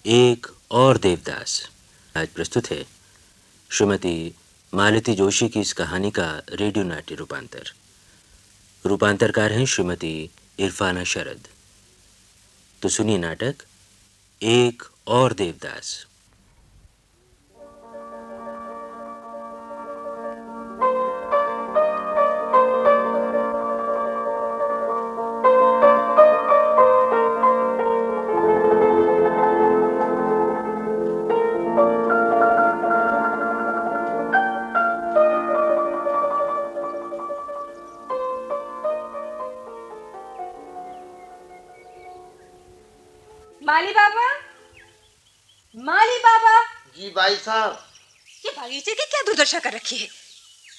एक और देवदास। आज प्रस्तुत है श्रीमती मालती जोशी की इस कहानी का रेडियो नाट्य रूपांतर। रूपांतरकार हैं श्रीमती इरफाना शरद। तो सुनिए नाटक एक और देवदास। माली बाबा, माली बाबा। जी भाई साहब। ये बागीचे की क्या दुर्दशा कर रखी है?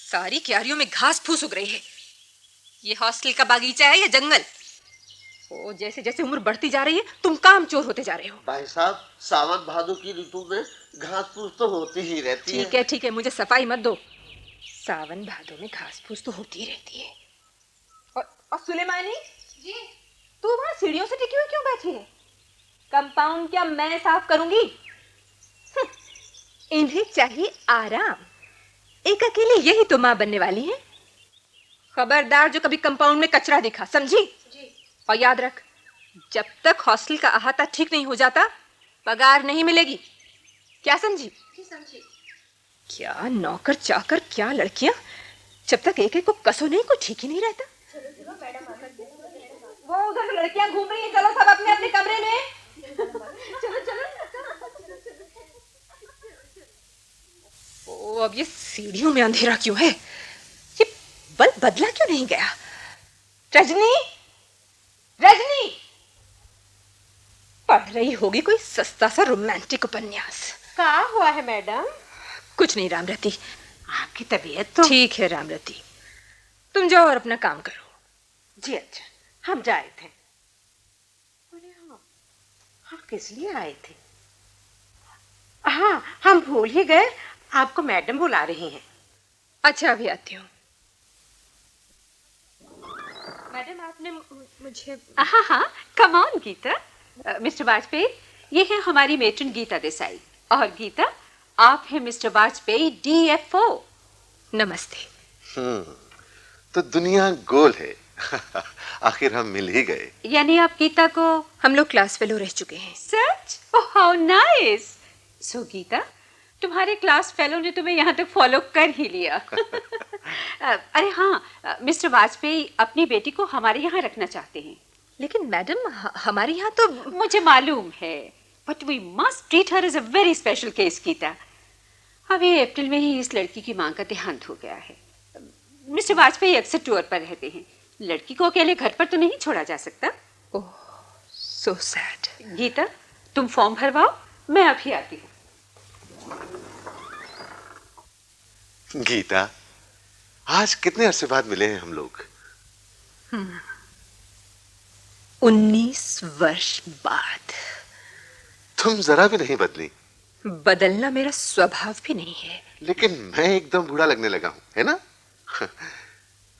सारी क्यारियों में घास फूस उग रही है। ये हॉस्टल का बागीचा है या जंगल? ओ, जैसे जैसे उम्र बढ़ती जा रही है तुम काम चोर होते जा रहे हो। भाई साहब, सावन भादो की ऋतु में घास फूस तो होती ही रहती है। ठीक है, मुझे सफाई मत दो। सावन भादो में घास फूस तो होती ही रहती है। और सुलेमानी जी, तू वहां सीढ़ियों से टिकी हुई क्यों बैठी है? कंपाउंड क्या मैं साफ करूंगी? इन्हें चाहिए आराम। एक अकेले यही तो मां बनने वाली है। खबरदार जो कभी कंपाउंड में कचरा दिखा, समझी? जी। और याद रख, जब तक हॉस्टल का अहाता ठीक नहीं हो जाता पगार नहीं मिलेगी। क्या समझी? जी समझी। क्या नौकर चाकर, क्या लड़कियां, जब तक एक एक को कसो नहीं कोई ठीक ही नहीं रहता। वो उधर लड़कियां घूम रही हैं, चलो सब अपने अपने कमरे में। चलो। ओ, अब ये सीढ़ियों में अंधेरा क्यों है? ये बल्ब बदला क्यों नहीं गया? रजनी, पढ़ रही होगी कोई सस्ता सा रोमांटिक उपन्यास। क्या हुआ है मैडम? कुछ नहीं रामरती, आपकी तबीयत तो ठीक है। रामरती, तुम जाओ और अपना काम करो। जी अच्छा, हम जाए थे। अरे हाँ, हम किस लिए आए थे? हाँ, हम भूल ही गए, आपको मैडम बुला रही हैं। अच्छा, अभी आती हूँ। मैडम, आपने मुझे... हाँ, come on Geeta. Mister Vajpayee, ये है हमारी मेट्रन गीता देसाई। और गीता, आप हैं मिस्टर वाजपेयी DFO। नमस्ते। तो दुनिया गोल है। आखिर हम मिल ही गए। यानी आप गीता को... हम लोग क्लास फेलो रह चुके हैं। सच? Oh how nice. So Geeta, तुम्हारे क्लास फेलो ने तुम्हें यहाँ तक फॉलो कर ही लिया। अरे हाँ, मिस्टर वाजपेयी अपनी बेटी को हमारे यहाँ रखना चाहते हैं। लेकिन मैडम, हमारे यहाँ तो... मुझे मालूम है, but we must treat her as a very special case Geeta. अभी अप्रैल में ही इस लड़की की मां का देहांत हो गया है। मिस्टर वाजपेयी अक्सर टूर पर रहते हैं, लड़की को अकेले घर पर तो नहीं छोड़ा जा सकता। ओह, सो सैड। गीता, तुम फॉर्म भरवाओ, मैं अभी आती हूँ। गीता, आज कितने अरसे बाद मिले हैं हम लोग। 19 वर्ष बाद। तुम जरा भी नहीं बदली। बदलना मेरा स्वभाव भी नहीं है। लेकिन मैं एकदम बूढ़ा लगने लगा हूं, है ना?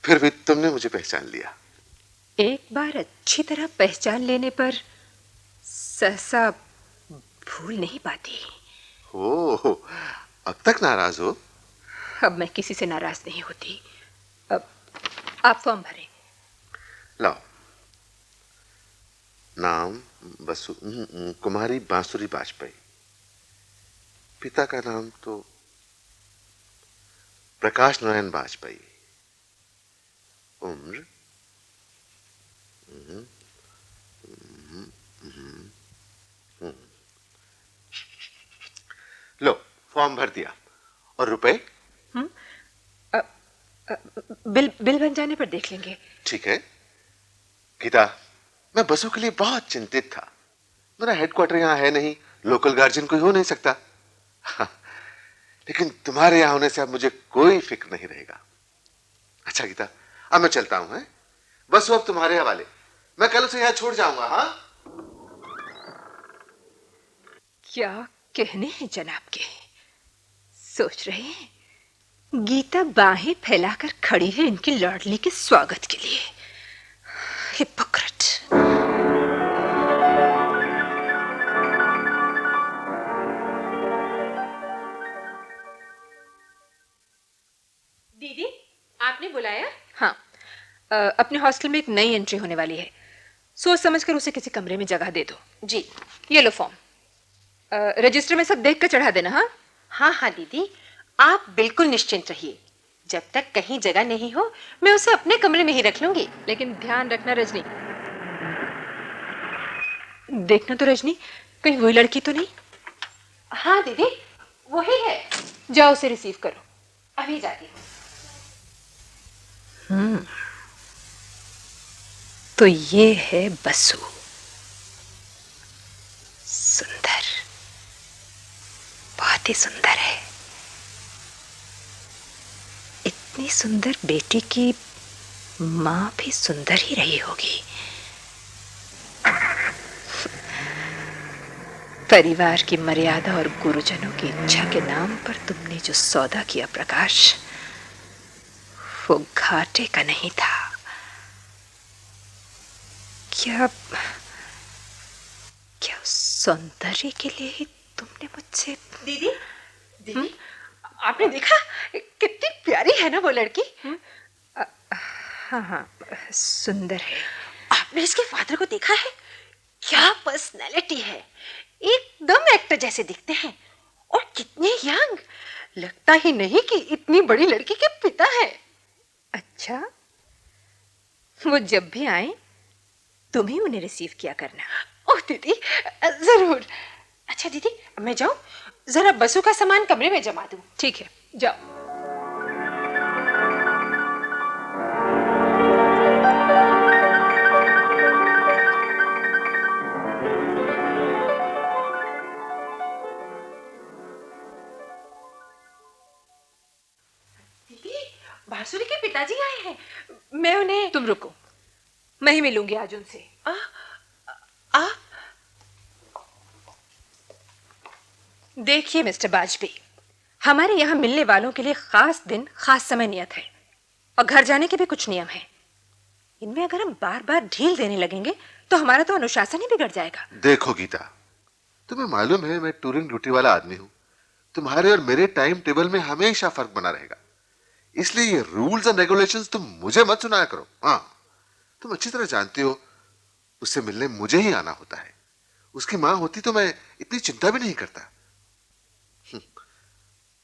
फिर भी तुमने मुझे पहचान लिया। एक बार अच्छी तरह पहचान लेने पर सहसा भूल नहीं पाती। ओह, अब तक नाराज हो? अब मैं किसी से नाराज नहीं होती। अब आप फॉर्म भरें। लाओ। नाम कुमारी बांसुरी वाजपेयी। पिता का नाम तो प्रकाश नारायण वाजपेयी। उम्र लो, फॉर्म भर दिया। और रुपए? बिल बन जाने पर देख लेंगे। ठीक है। गीता, मैं बसों के लिए बहुत चिंतित था। मेरा हेडक्वार्टर यहाँ है नहीं, लोकल गार्जियन कोई हो नहीं सकता। लेकिन तुम्हारे यहाँ होने से अब मुझे कोई फिक्र नहीं रहेगा। अच्छा गीता, अब मैं चलता हूं। बस वो अब तुम्हारे हवाले। मैं कल उसे यहाँ छोड़ जाऊंगा। हाँ, क्या कहने हैं जनाब के? सोच रहे हैं गीता बाहें फैलाकर खड़ी है इनकी लाडली के स्वागत के लिए। हिपोक्रेट। आपने बुलाया? हाँ, अपने हॉस्टल में एक नई एंट्री होने वाली है। सोच समझकर उसे किसी कमरे में जगह दे दो। जी। ये लो फॉर्म, रजिस्टर में सब देख कर चढ़ा देना। हाँ हाँ हाँ दीदी, आप बिल्कुल निश्चिंत रहिए। जब तक कहीं जगह नहीं हो मैं उसे अपने कमरे में ही रख लूंगी। लेकिन ध्यान रखना रजनी, देखना तो रजनी, कहीं वही लड़की तो नहीं। हाँ दीदी, वही है। जाओ उसे रिसीव करो। अभी जाती हूँ। तो ये है बसु। सुंदर, बहुत ही सुंदर है। इतनी सुंदर बेटी की माँ भी सुंदर ही रही होगी। परिवार की मर्यादा और गुरुजनों की इच्छा के नाम पर तुमने जो सौदा किया प्रकाश, वो घाटे का नहीं था। क्या क्या उस सौंदर्य के लिए ही तुमने मुझसे? दीदी, दीदी, आपने देखा कितनी प्यारी है ना वो लड़की? हाँ हाँ, सुंदर है। आपने इसके फादर को देखा है? क्या पर्सनैलिटी है, एकदम एक्टर जैसे दिखते हैं। और कितने यंग, लगता ही नहीं कि इतनी बड़ी लड़की के पिता है। अच्छा, वो जब भी आए तुम ही उन्हें रिसीव किया करना। ओह दीदी, जरूर। अच्छा दीदी, मैं जाऊं? जरा बसु का सामान कमरे में जमा दूं। ठीक है, जाओ। दीदी, बांसुरी के पिताजी आए हैं। मैं उन्हें... तुम रुको, मैं ही मिलूंगी आज उनसे। आ देखिए मिस्टर वाजपेयी, हमारे यहाँ मिलने वालों के लिए खास दिन खास समय नियत है, और घर जाने के भी कुछ नियम हैं। इनमें अगर हम बार बार ढील देने लगेंगे तो हमारा तो अनुशासन ही बिगड़ जाएगा। देखो गीता, तुम्हें मालूम है मैं टूरिंग ड्यूटी वाला आदमी हूं। तुम्हारे और मेरे टाइम टेबल में हमेशा फर्क बना रहेगा। इसलिए ये रूल्स एंड रेगुलेशंस तुम मुझे मत सुनाया करो। हाँ, तुम अच्छी तरह जानती हो उससे मिलने मुझे ही आना होता है। उसकी माँ होती तो मैं इतनी चिंता भी नहीं करता।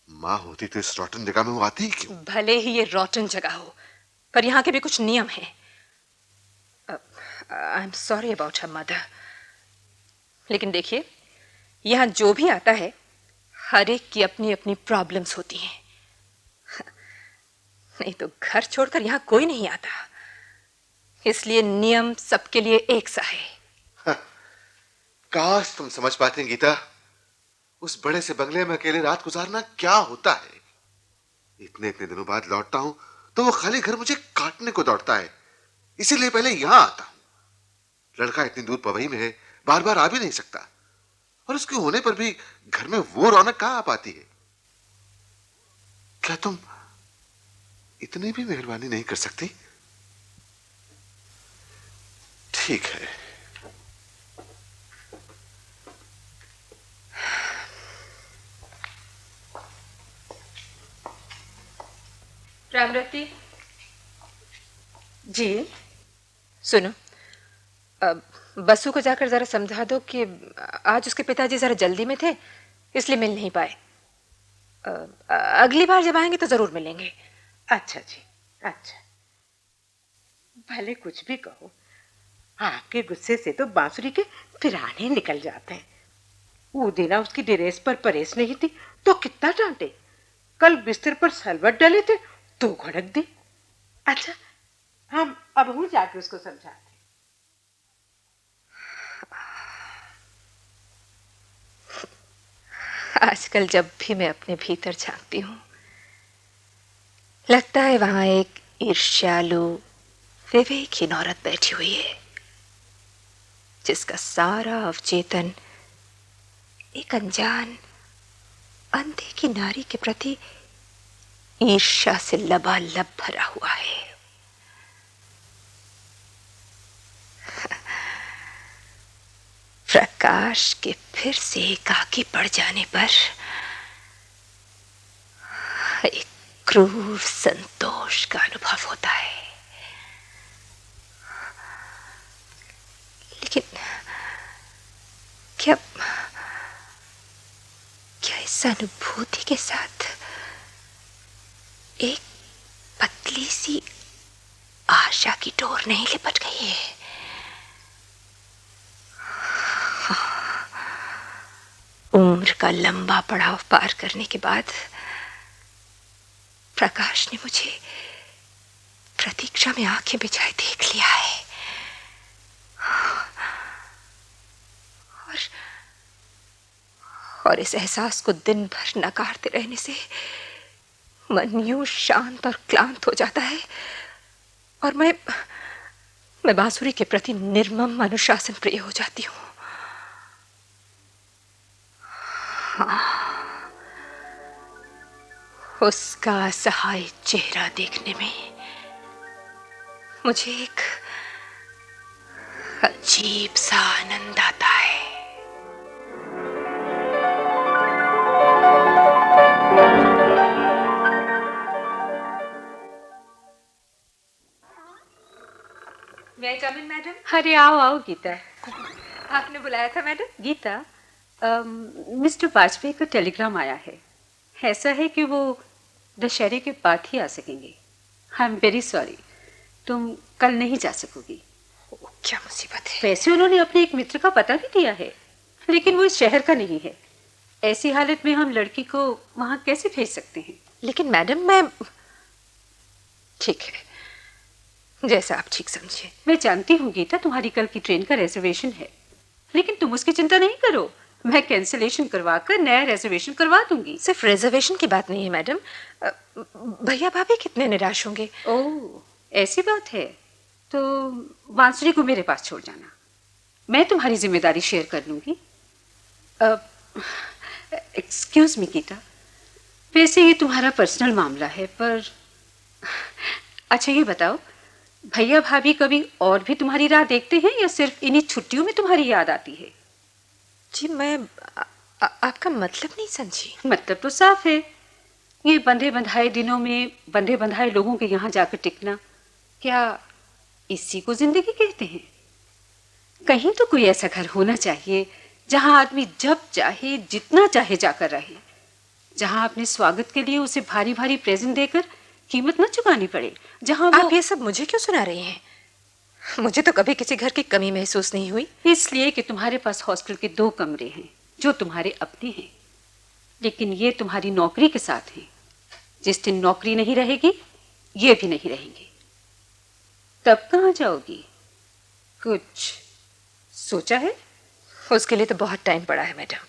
माँ होती तो इस रॉटन जगह में वो आती ही क्यों? भले ही ये रॉटन जगह हो, पर यहाँ के भी कुछ नियम हैं। I am sorry about her mother, लेकिन देखिए, यहाँ जो भी आता है हर एक की अपनी अपनी प्रॉब्लम्स होती हैं। नहीं तो घर छोड़कर यहाँ कोई नहीं आता, इसलिए नियम सबके लिए एक सा है। काश तुम समझ पाती गीता, उस बड़े से बंगले में अकेले रात गुजारना क्या होता है। इतने इतने दिनों बाद लौटता हूं तो वो खाली घर मुझे काटने को दौड़ता है। इसीलिए पहले यहां आता हूं। लड़का इतनी दूर पवई में है, बार बार आ भी नहीं सकता, और उसके होने पर भी घर में वो रौनक कहां आ पाती है। क्या तुम इतनी भी मेहरबानी नहीं कर सकती? ठीक है। रामरती जी। सुनो, बसु को जाकर जरा समझा दो कि आज उसके पिताजी जरा जल्दी में थे, इसलिए मिल नहीं पाए। अगली बार जब आएंगे तो जरूर मिलेंगे। अच्छा जी, अच्छा। भले कुछ भी कहो, आपके गुस्से से तो बांसुरी के फिराने निकल जाते हैं। वो दिन उसकी ड्रेस पर परेश नहीं थी तो कितना डांटे। कल बिस्तर पर सलवट डले थे तो घड़क दी। अच्छा, हम अब हूँ जाके उसको समझाते। आजकल जब भी मैं अपने भीतर झांकती हूँ, लगता है वहां एक ईर्ष्यालु विवेकहीन औरत बैठी हुई है, जिसका सारा अवचेतन एक अनजान अंधे की नारी के प्रति ईर्ष्या से लबालब भरा हुआ है। प्रकाश के फिर से एकाकी पड़ जाने पर एक क्रूर संतोष का अनुभव होता है। लेकिन क्या क्या इस अनुभूति के साथ एक पतली सी आशा की डोर नहीं लिपट गई है? उम्र का लंबा पड़ाव पार करने के बाद प्रकाश ने मुझे प्रतीक्षा में आंखें बिछाए देख लिया है। और इस एहसास को दिन भर नकारते रहने से मन यूं शांत और क्लांत हो जाता है और मैं बांसुरी के प्रति निर्मम अनुशासन प्रिय हो जाती हूँ। उसका असहाय चेहरा देखने में मुझे एक अजीब सा आनंद आता है। मैं कम इन मैडम? अरे आओ आओ गीता। आपने बुलाया था मैडम? गीता, मिस्टर वाजपेयी का टेलीग्राम आया है। ऐसा है कि वो दशहरे के बाद ही आ सकेंगे। आई एम वेरी सॉरी, तुम कल नहीं जा सकोगी। क्या मुसीबत है? वैसे उन्होंने अपने एक मित्र का पता भी दिया है, लेकिन वो इस शहर का नहीं है। ऐसी हालत में हम लड़की को वहां कैसे भेज सकते हैं? लेकिन मैडम मैं... ठीक है, जैसा आप ठीक समझे। मैं जानती हूँ गीता, तुम्हारी कल की ट्रेन का रिजर्वेशन है, लेकिन तुम उसकी चिंता नहीं करो। मैं कैंसिलेशन करवा कर नया रिजर्वेशन करवा दूंगी। सिर्फ रिजर्वेशन की बात नहीं है मैडम, भैया भाभी कितने निराश होंगे। ओह, ऐसी बात है तो बांसुरी को मेरे पास छोड़ जाना, मैं तुम्हारी जिम्मेदारी शेयर कर लूंगी। एक्सक्यूज मी गीता, वैसे ये तुम्हारा पर्सनल मामला है, पर अच्छा ये बताओ, भैया भाभी कभी और भी तुम्हारी राह देखते हैं या सिर्फ इन्हीं छुट्टियों में तुम्हारी याद आती है? जी मैं आपका मतलब नहीं समझी। मतलब तो साफ है, ये बंधे बंधाए दिनों में बंधे बंधाए लोगों के यहाँ जाकर टिकना, क्या इसी को जिंदगी कहते हैं? कहीं तो कोई ऐसा घर होना चाहिए जहां आदमी जब चाहे जितना चाहे जाकर रहे, जहां अपने स्वागत के लिए उसे भारी भारी प्रेजेंट देकर कीमत न चुकानी पड़े, जहां आप ये सब मुझे क्यों सुना रही हैं? मुझे तो कभी किसी घर की कमी महसूस नहीं हुई। इसलिए कि तुम्हारे पास हॉस्टल के 2 कमरे हैं जो तुम्हारे अपने हैं, लेकिन ये तुम्हारी नौकरी के साथ हैं। जिस दिन नौकरी नहीं रहेगी, ये भी नहीं रहेंगे। तब कहाँ जाओगी? कुछ सोचा है? उसके लिए तो बहुत टाइम पड़ा है मैडम,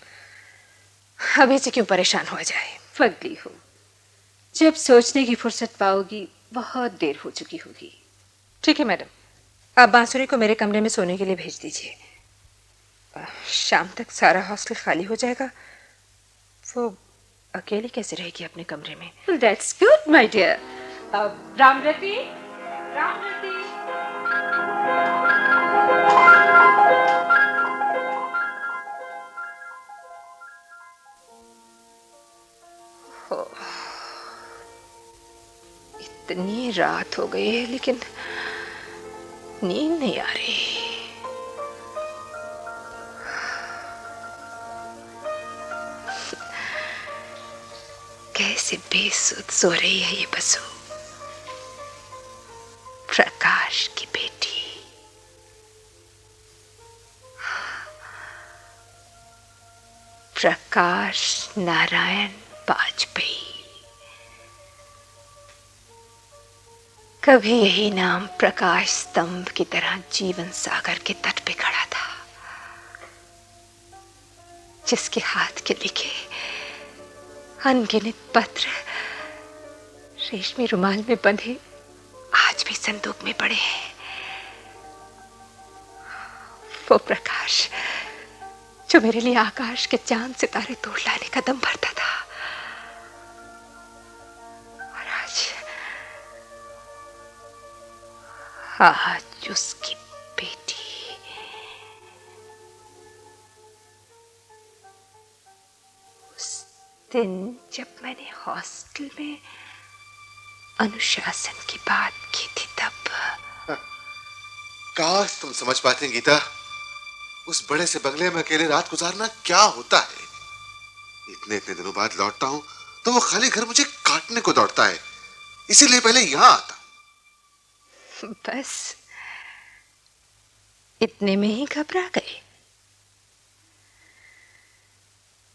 अभी से क्यों परेशान हो जाए। फगली हो, जब सोचने की फुर्सत पाओगी बहुत देर हो चुकी होगी। ठीक है मैडम, आप बांसुरी को मेरे कमरे में सोने के लिए भेज दीजिए। शाम तक सारा हॉस्टल खाली हो जाएगा, वो अकेली कैसे रहेगी अपने कमरे में? That's good my dear. Ramrati, Ramrati. इतनी रात हो गई है लेकिन नींद नहीं आ रही। कैसे बेसुध सो रही है ये बसु, प्रकाश की बेटी। प्रकाश नारायण वाजपेयी। कभी यही नाम प्रकाश स्तंभ की तरह जीवन सागर के तट पे खड़ा था, जिसके हाथ के लिखे अनगिनत पत्र रेशमी रुमाल में बंधे आज भी संदूक में पड़े हैं। वो प्रकाश जो मेरे लिए आकाश के चांद सितारे तोड़ लाने का दम भरता था, और आज उसकी बेटी। उस दिन जब मैंने हॉस्टल में अनुशासन की बात की थी तब। काश तुम समझ पाती गीता, उस बड़े से बंगले में अकेले रात गुजारना क्या होता है। इतने इतने दिनों बाद लौटता हूं तो वो खाली घर मुझे काटने को दौड़ता है, इसीलिए पहले यहां आता। बस इतने में ही घबरा गए।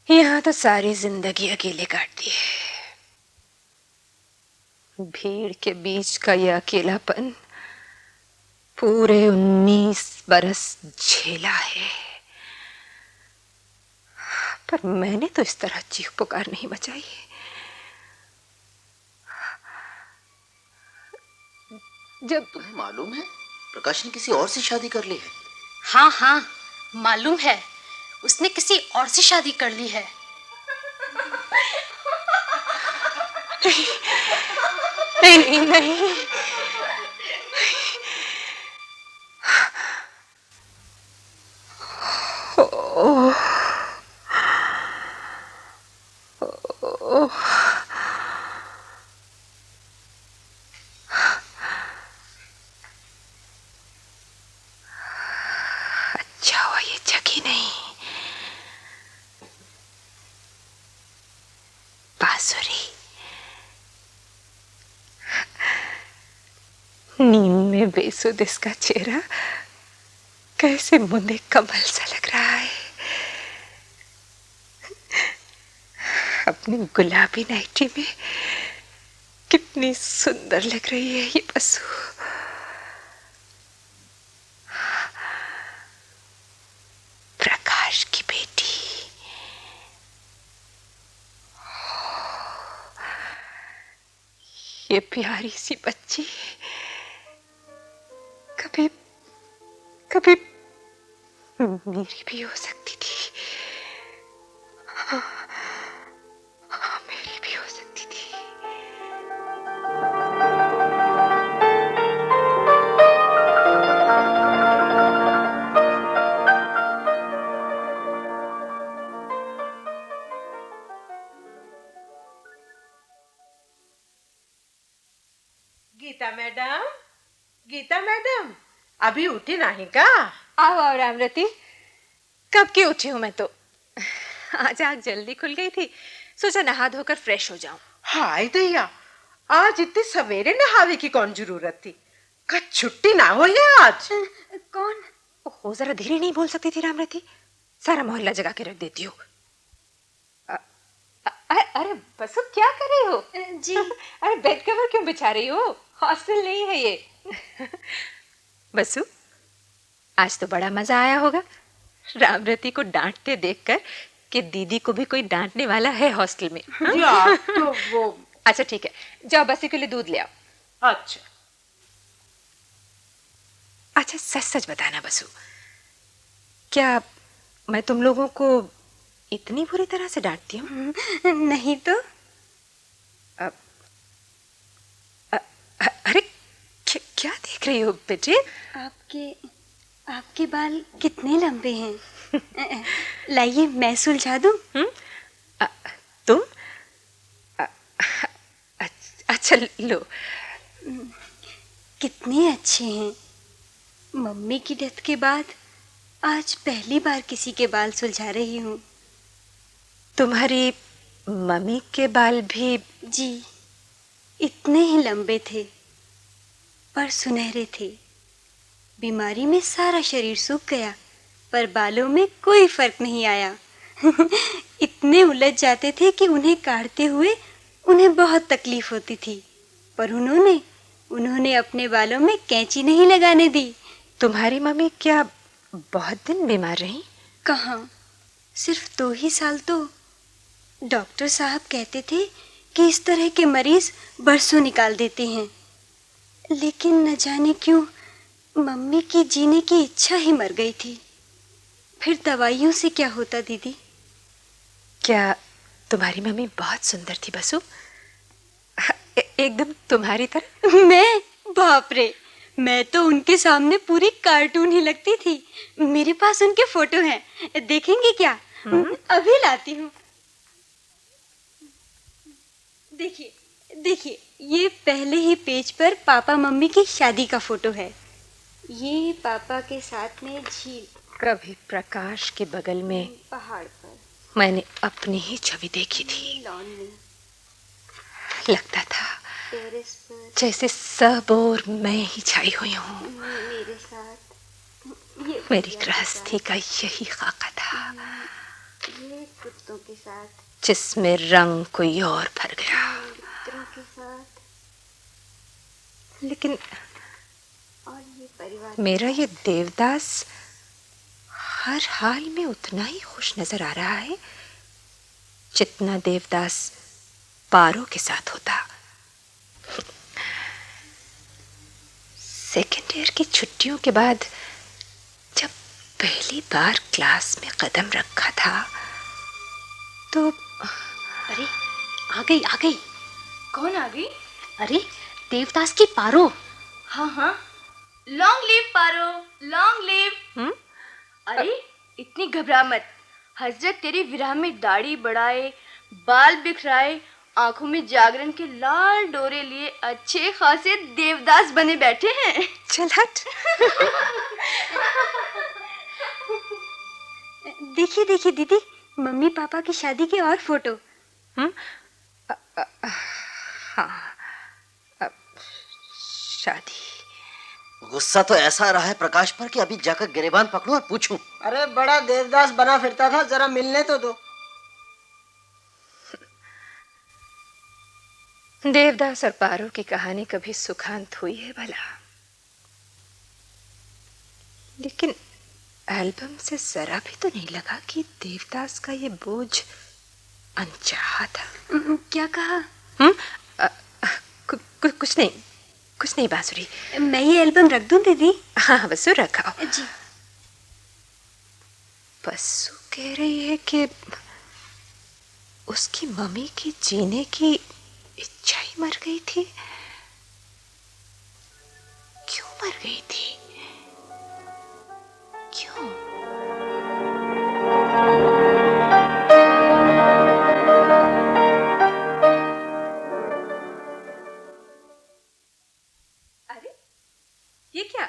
यहां तो सारी जिंदगी अकेले काट दी है। भीड़ के बीच का यह अकेलापन पूरे 19 बरस झेला है, पर मैंने तो इस तरह चीख पुकार नहीं मचाई। जब तुम्हें मालूम है प्रकाश ने किसी और से शादी कर ली है? हाँ हाँ, मालूम है, उसने किसी और से शादी कर ली है। नहीं नहीं नहीं, ओह, ओह, अच्छा हुआ ये जगी नहीं। बांसुरी नींद में बेसुध इसका चेहरा कैसे मुंदे कमल सा लग रहा है। अपनी गुलाबी नाइटी में कितनी सुंदर लग रही है ये बसु। प्रकाश की बेटी, ये प्यारी सी बच्ची कभी कभी मेरी भी हो सकती थी। हाँ, मेरी भी हो सकती थी। गीता मैडम, गीता मैडम, अभी उठी नहीं का? आओ आओ रामरती, कब की उठी हूं मैं तो। आज आग जल्दी खुल गई थी, सोचा नहा धोकर फ्रेश हो जाऊं। हाय दैया, आज इतने सवेरे नहावे की कौन जरूरत थी? कल छुट्टी ना हो या आज? कौन? हो, जरा धीरे नहीं बोल सकती थी रामरती, सारा मोहल्ला जगा के रख देती हो। अरे बसु, क्या कर रही हो? जी। अरे बेड कवर क्यों बिछा रही हो? हॉस्टल नहीं है ये। बसु, आज तो बड़ा मजा आया होगा रामरती को डांटते देखकर कि दीदी को भी कोई डांटने वाला है हॉस्टल में। हाँ? जी, आप तो वो। अच्छा ठीक है, जाओ बसी के लिए दूध ले आओ। अच्छा अच्छा, सच सच बताना बसु, क्या मैं तुम लोगों को इतनी बुरी तरह से डांटती हूँ? नहीं तो। अरे क्या देख रही हो बेटे? आपके बाल कितने लंबे हैं? लाइए मैं सुलझा दूं। तुम? अच्छा लो। कितने अच्छे हैं। मम्मी की डेथ के बाद आज पहली बार किसी के बाल सुलझा रही हूँ। तुम्हारी मम्मी के बाल भी? जी, इतने ही लंबे थे पर सुनहरे थे। बीमारी में सारा शरीर सूख गया पर बालों में कोई फर्क नहीं आया। इतने उलझ जाते थे कि उन्हें काटते हुए उन्हें बहुत तकलीफ होती थी, पर उन्होंने अपने बालों में कैंची नहीं लगाने दी। तुम्हारी मम्मी क्या बहुत दिन बीमार रही? कहाँ, सिर्फ 2 ही साल तो। डॉक्टर साहब कहते थे कि इस तरह के मरीज बरसों निकाल देते हैं, लेकिन न जाने क्यों मम्मी की जीने की इच्छा ही मर गई थी। फिर दवाइयों से क्या होता दीदी? क्या तुम्हारी मम्मी बहुत सुंदर थी बसु? एकदम तुम्हारी तरह। मैं? बाप रे, मैं तो उनके सामने पूरी कार्टून ही लगती थी। मेरे पास उनके फोटो हैं, देखेंगे क्या? अभी लाती हूँ। देखिए, देखिए, ये पहले ही पेज पर पापा मम्मी की शादी का फोटो है। ये पापा के साथ में झील, कभी प्रकाश के बगल में पहाड़ पर, मैंने अपनी ही छवि देखी थी। लॉन में, लगता था टेरेस पर, जैसे सब और मैं ही छाई हुई हूँ। मेरे साथ, ये मेरी भैया के गृहस्थी का यही खाका था, साथ, ये कुत्तों के साथ, जिसमें रंग कोई और भर गया। मित्रों के साथ, लेकिन और ये परिवार। मेरा ये देवदास हर हाल में उतना ही खुश नजर आ रहा है जितना देवदास पारो के साथ होता। सेकेंड ईयर की छुट्टियों के बाद जब पहली बार क्लास में कदम रखा था तो अरे आ गई आ गई। कौन आ गई? अरे देवदास की पारो। हाँ हाँ, लॉन्ग लिव पारो, लॉन्ग लिव। अरे इतनी घबरा मत, हजरत तेरी विरह में दाढ़ी बढ़ाए, बाल बिखराए, आंखों में जागरण के लाल डोरे लिए अच्छे खासे देवदास बने बैठे हैं। चल हट। देखिए देखिए दीदी, मम्मी पापा की शादी की और फोटो। हाँ, शादी। गुस्सा तो ऐसा आ रहा है प्रकाश पर कि अभी जाकर गिरेबान पकड़ूं और पूछूं। अरे बड़ा देवदास बना फिरता था, जरा मिलने तो दो। देवदास और पारो की कहानी कभी सुखांत हुई है भला? लेकिन एल्बम से जरा भी तो नहीं लगा कि देवदास का ये बोझ अनचाहा था। क्या कहा? कुछ नहीं बांसुरी। मैं ये एल्बम रख दूं दीदी? हाँ बसु रखाओ। जी। बसु कह रही है कि उसकी मम्मी की जीने की इच्छा ही मर गई थी। क्यों मर गई थी? क्यों? अरे ये क्या,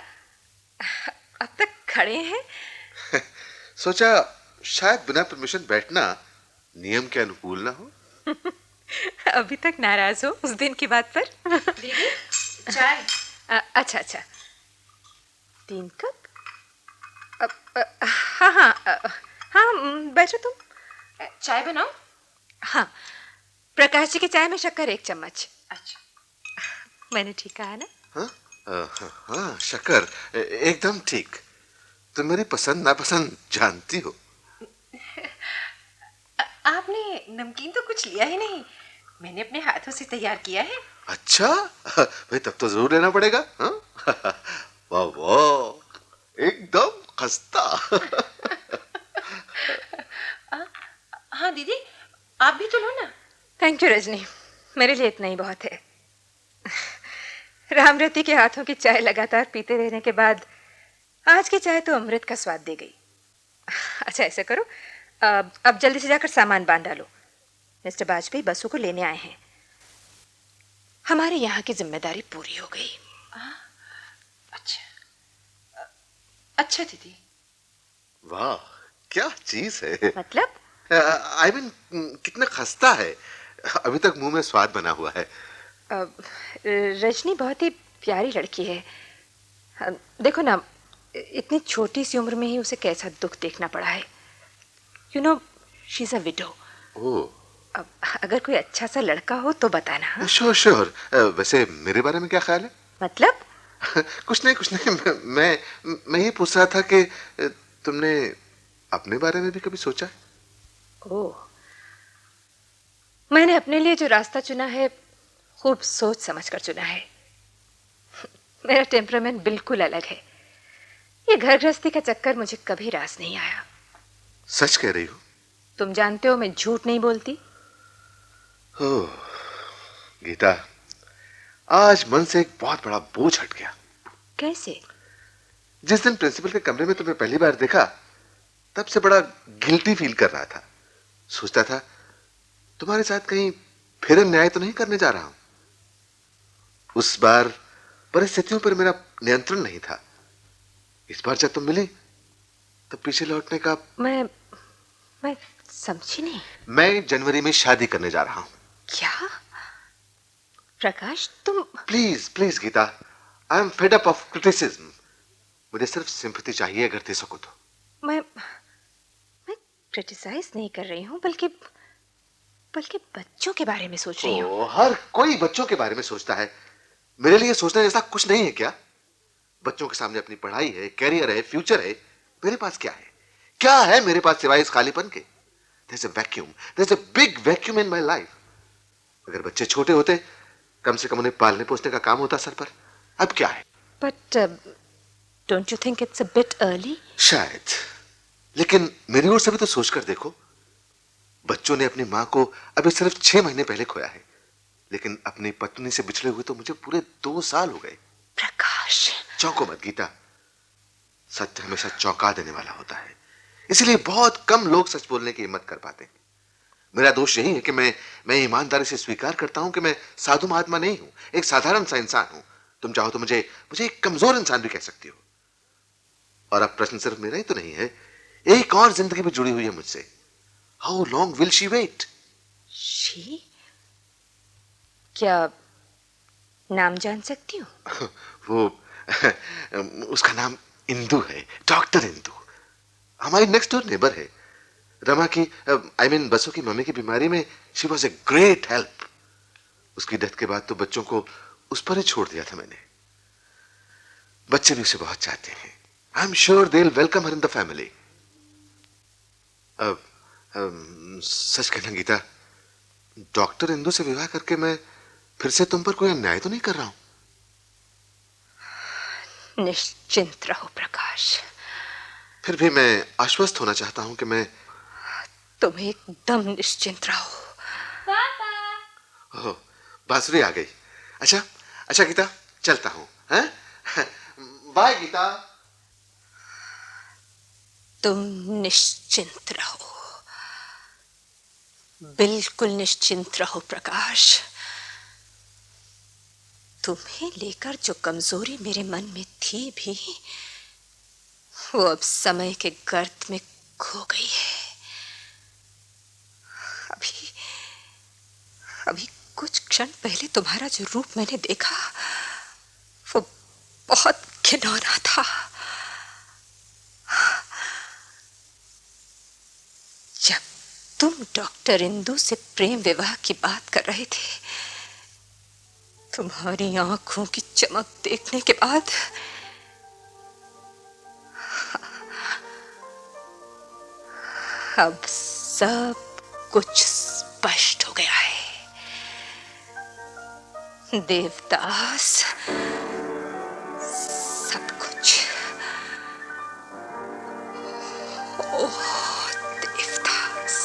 अब तक खड़े हैं? सोचा शायद बिना परमिशन बैठना नियम के अनुकूल ना हो। अभी तक नाराज हो उस दिन की बात पर? दीदी चाय। अच्छा 3 कप? हाँ, बैठो तुम। चाय बनाओ? हाँ, प्रकाश जी के चाय में शक्कर 1 चम्मच। अच्छा, मैंने ठीक कहा ना? हाँ शक्कर एकदम ठीक। तुम मेरी पसंद नापसंद जानती हो। आपने नमकीन तो कुछ लिया ही नहीं, मैंने अपने हाथों से तैयार किया है। अच्छा भाई, तब तो जरूर लेना पड़ेगा। हाँ वाह वाह, एकदम खस्ता। हाँ दीदी आप भी तो लो ना। थैंक यू रजनी, मेरे लिए इतना ही बहुत है। रामरती के हाथों की चाय लगातार पीते रहने के बाद आज की चाय तो अमृत का स्वाद दे गई। अच्छा ऐसा करो, अब जल्दी से जाकर सामान बांध डालो। मिस्टर वाजपेयी बसु को लेने आए हैं। हमारे यहाँ की जिम्मेदारी पूरी हो गई। अच्छा दीदी। वाह क्या चीज है। मतलब? आई मीन कितना खस्ता है, अभी तक मुंह में स्वाद बना हुआ है। रजनी बहुत ही प्यारी लड़की है। देखो ना, इतनी छोटी सी उम्र में ही उसे कैसा दुख देखना पड़ा है। You know, she is a window. अब अगर कोई अच्छा सा लड़का हो तो बताना। श्योर। वैसे मेरे बारे में क्या ख्याल है? मतलब? कुछ नहीं। मैं ये पूछ रहा था कि तुमने अपने बारे में भी कभी सोचा है? ओह, मैंने अपने लिए जो रास्ता चुना है खूब सोच समझ कर चुना है। मेरा टेम्परामेंट बिल्कुल अलग है। ये घर गृहस्थी का चक्कर मुझे कभी रास नहीं आया। सच कह रही हो? तुम जानते हो मैं झूठ नहीं बोलती। ओह गीता, आज मन से एक बहुत बड़ा बोझ हट गया। कैसे? जिस दिन प्रिंसिपल के कमरे में तुम्हें पहली बार देखा तब से बड़ा गिल्टी फील कर रहा था। सोचता था तुम्हारे साथ कहीं फिर अन्याय तो नहीं करने जा रहा हूं। उस बार परिस्थितियों पर मेरा नियंत्रण नहीं था। इस बार जब तुम मिली तो पीछे लौटने का। मैं समझी नहीं। मैं जनवरी में शादी करने जा रहा हूं। क्या प्रकाश, तुम? Please please Geeta, I am fed up of criticism. मुझे सिर्फ सिंपैथी चाहिए अगर दे सको तो। मैं क्रिटिसाइज नहीं कर रही हूँ, बल्कि बच्चों के बारे में सोच रही हूँ। हर कोई बच्चों के बारे में सोचता है। मेरे लिए सोचने जैसा कुछ नहीं है क्या? बच्चों के सामने अपनी पढ़ाई है, कैरियर है, फ्यूचर है। मेरे पास क्या है? क्या है मेरे पास सिवाय इस खालीपन के? There's a vacuum. There's a big vacuum in my life. अगर बच्चे छोटे होते, कम से कम उन्हें पालने पोसने का काम होता सर पर। अब क्या है? But don't you think it's a bit early? शायद, लेकिन मेरी ओर से भी तो सोच कर देखो। बच्चों ने अपनी माँ को अभी सिर्फ 6 महीने पहले खोया है, लेकिन अपनी पत्नी से बिछड़े हुए तो मुझे पूरे 2 साल हो गए। प्रकाश, चौंको मत गीता, सत्य हमेशा चौंका देने वाला होता है। इसलिए बहुत कम लोग सच बोलने की हिम्मत कर पाते हैं। मेरा दोष यही है कि मैं ईमानदारी से स्वीकार करता हूं कि मैं साधु महात्मा नहीं हूं, एक साधारण सा इंसान हूं। तुम चाहो तो मुझे एक कमजोर इंसान भी कह सकती हो। और अब प्रश्न सिर्फ मेरा ही तो नहीं है, एक और जिंदगी भी जुड़ी हुई है मुझसे। How long will she wait? She? क्या नाम जान सकती हूँ? वो उसका नाम इंदु है, डॉक्टर इंदु। हमारी नेक्स्ट डोर नेबर है। रमा की बसों की मम्मी की बीमारी में she was a great help. उसकी डेथ के बाद तो बच्चों को उस पर ही छोड़ दिया था मैंने। बच्चे भी उसे बहुत चाहते हैं। I am sure they will welcome her in the family. सच कहना गीता, डॉक्टर इंदु से विवाह करके मैं फिर से तुम पर कोई अन्याय तो नहीं कर रहा हूं? निश्चिंत रहो प्रकाश। फिर भी मैं आश्वस्त होना चाहता हूं कि मैं। तुम एकदम निश्चिंत रहो। पापा। ओह, बांसुरी आ गई। अच्छा गीता, चलता हूं। हैं? बाय गीता। तुम निश्चिंत रहो, बिल्कुल निश्चिंत रहो प्रकाश। तुम्हें लेकर जो कमजोरी मेरे मन में थी भी, वो अब समय के गर्त में खो गई है। अभी कुछ क्षण पहले तुम्हारा जो रूप मैंने देखा, वो बहुत घिनौना था। जब तुम डॉक्टर इंदु से प्रेम विवाह की बात कर रहे थे, तुम्हारी आंखों की चमक देखने के बाद अब सब कुछ स्पष्ट हो गया है। देवदास, सब कुछ। ओह देवदास।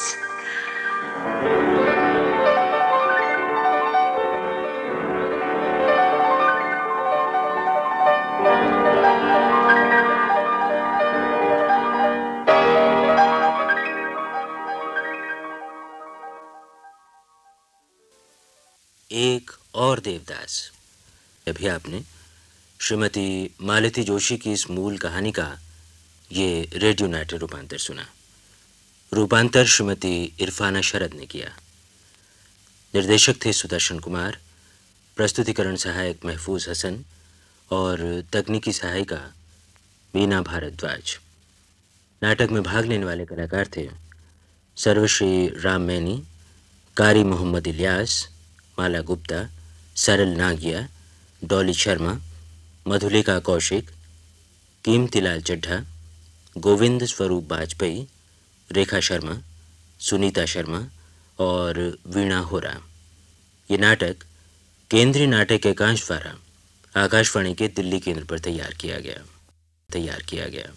एक और देवदास। अभी आपने श्रीमती मालती जोशी की इस मूल कहानी का ये रेडियो नाट्य रूपांतर सुना। रूपांतर श्रीमती इरफाना शरद ने किया। निर्देशक थे सुदर्शन कुमार, प्रस्तुतिकरण सहायक महफूज हसन और तकनीकी सहायिका मीना भारद्वाज। नाटक में भाग लेने वाले कलाकार थे सर्वश्री राम मैनी, कारी मोहम्मद इलियास, माला गुप्ता, सरल नागिया, डॉली शर्मा, मधुलिका कौशिक, कीमतीलाल चड्ढा, गोविंद स्वरूप वाजपेयी, रेखा शर्मा, सुनीता शर्मा और वीणा होरा। ये नाटक केंद्रीय नाटक एकांश द्वारा आकाशवाणी के दिल्ली केंद्र पर तैयार किया गया।